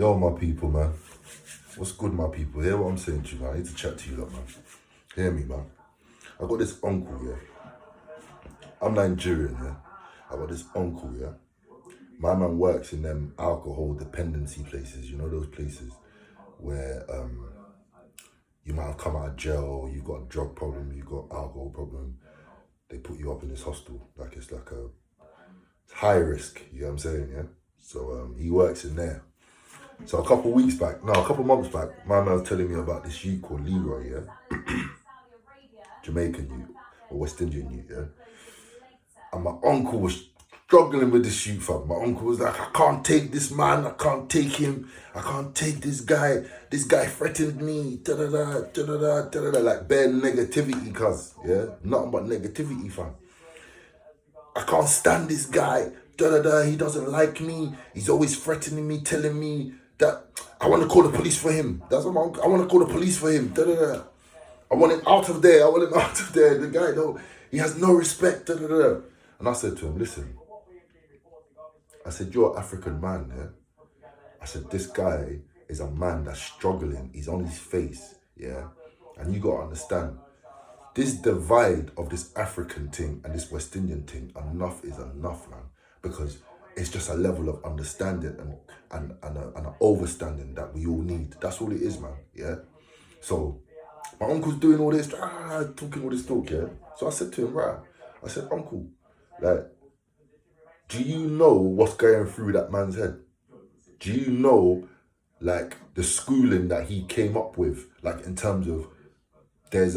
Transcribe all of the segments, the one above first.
Yo, my people, man. What's good, my people? Hear what I'm saying to you, man. I need to chat to you lot, man. Hear me, man. I got this uncle, yeah. I'm Nigerian, yeah. I got this uncle, yeah. My man works in them alcohol dependency places. You know those places where you might have come out of jail, you've got a drug problem, you've got alcohol problem. They put you up in this hostel. It's high risk, you know what I'm saying, yeah? So he works in there. So a couple months back, my man was telling me about this youth called Leroy, yeah? Jamaican youth, or West Indian youth, yeah? And my uncle was struggling with this youth, fam. My uncle was like, I can't take this man, I can't take him, I can't take this guy. This guy threatened me, da-da-da, da-da-da, da-da-da, like bare negativity, cuz, yeah? Nothing but negativity, fam. I can't stand this guy, da-da-da, he doesn't like me, he's always threatening me, telling me that I want to call the police for him. That's what I want to call the police for him, da-da-da. I want him out of there, The guy, he has no respect, da-da-da. And I said to him, listen, I said, you're an African man, yeah? I said, this guy is a man that's struggling, he's on his face, yeah? And you got to understand, this divide of this African thing and this West Indian thing, enough is enough, man. Because it's just a level of understanding and an overstanding that we all need. That's all it is, man, yeah? So, my uncle's doing all this, talking all this talk, yeah? So I said to him, right, I said, uncle, like, do you know what's going through that man's head? Do you know, like, the schooling that he came up with? Like, in terms of, there's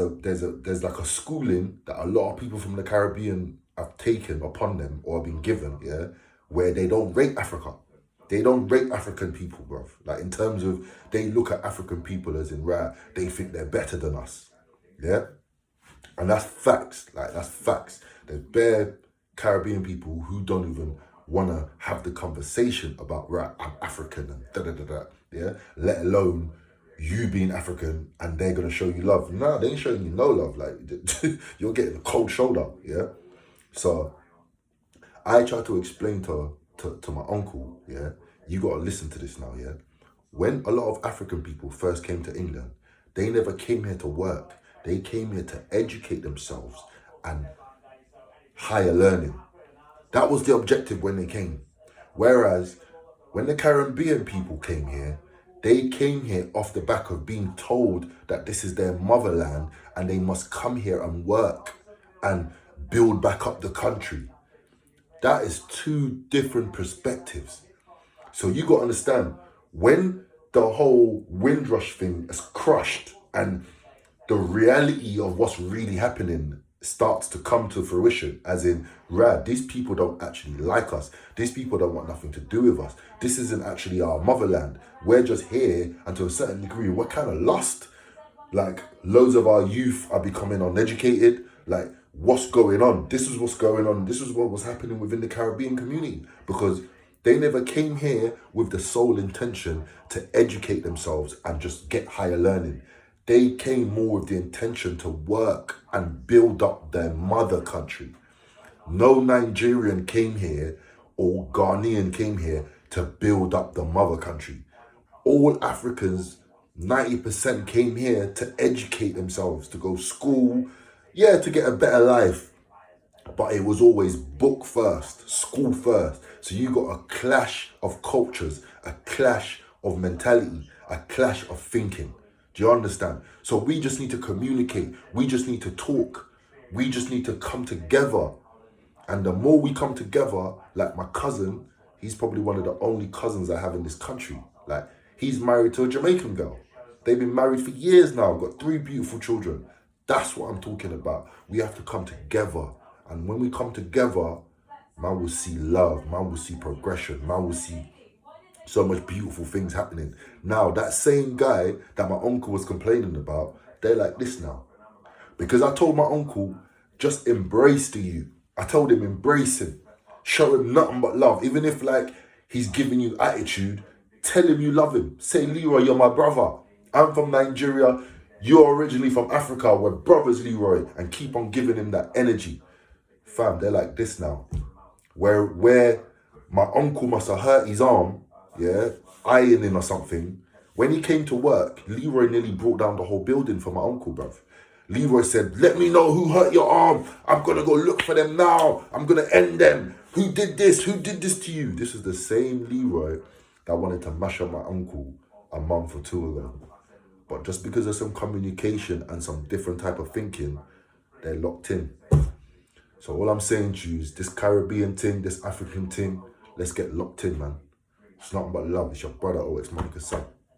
like a schooling that a lot of people from the Caribbean have taken upon them or have been given, yeah, where they don't rate Africa. They don't rate African people, bruv. Like, in terms of, they look at African people as in, right, they think they're better than us, yeah? And that's facts, like, that's facts. There's bare Caribbean people who don't even want to have the conversation about, right, I'm African and da-da-da-da, yeah? Let alone you being African and they're going to show you love. No, they ain't showing you no love. Like, you're getting a cold shoulder, yeah? So I try to explain to my uncle, yeah, you got to listen to this now, yeah? When a lot of African people first came to England, they never came here to work. They came here to educate themselves and higher learning. That was the objective when they came. Whereas when the Caribbean people came here, they came here off the back of being told that this is their motherland and they must come here and work and build back up the country. That is two different perspectives. So you got to understand, when the whole Windrush thing is crushed and the reality of what's really happening starts to come to fruition, as in, these people don't actually like us. These people don't want nothing to do with us. This isn't actually our motherland. We're just here, and to a certain degree, we're kind of lost. Like, loads of our youth are becoming uneducated. Like, what's going on? This is what's going on. This is what was happening within the Caribbean community, because they never came here with the sole intention to educate themselves and just get higher learning. They came more with the intention to work and build up their mother country. No Nigerian came here or Ghanaian came here to build up the mother country. All Africans, 90% came here to educate themselves, to go school, yeah, to get a better life. But it was always book first, school first. So you got a clash of cultures, a clash of mentality, a clash of thinking. Do you understand? So we just need to communicate. We just need to talk. We just need to come together. And the more we come together, like my cousin, he's probably one of the only cousins I have in this country. Like, he's married to a Jamaican girl. They've been married for years now, got 3 beautiful children. That's what I'm talking about. We have to come together. And when we come together, man will see love, man will see progression, man will see so much beautiful things happening. Now, that same guy that my uncle was complaining about, they're like this now. Because I told my uncle, just embrace the youth. I told him, embrace him. Show him nothing but love. Even if, like, he's giving you attitude, tell him you love him. Say, Leroy, you're my brother. I'm from Nigeria. You're originally from Africa. We're brothers, Leroy. And keep on giving him that energy. Fam, they're like this now. Where my uncle must have hurt his arm, yeah, ironing or something. When he came to work, Leroy nearly brought down the whole building for my uncle, bruv. Leroy said, let me know who hurt your arm. I'm going to go look for them now. I'm going to end them. Who did this? Who did this to you? This is the same Leroy that wanted to mash up my uncle a month or two ago. But just because of some communication and some different type of thinking, they're locked in. So all I'm saying to you is this Caribbean thing, this African thing, let's get locked in, man. It's nothing but love. It's your brother, OX Monica Son.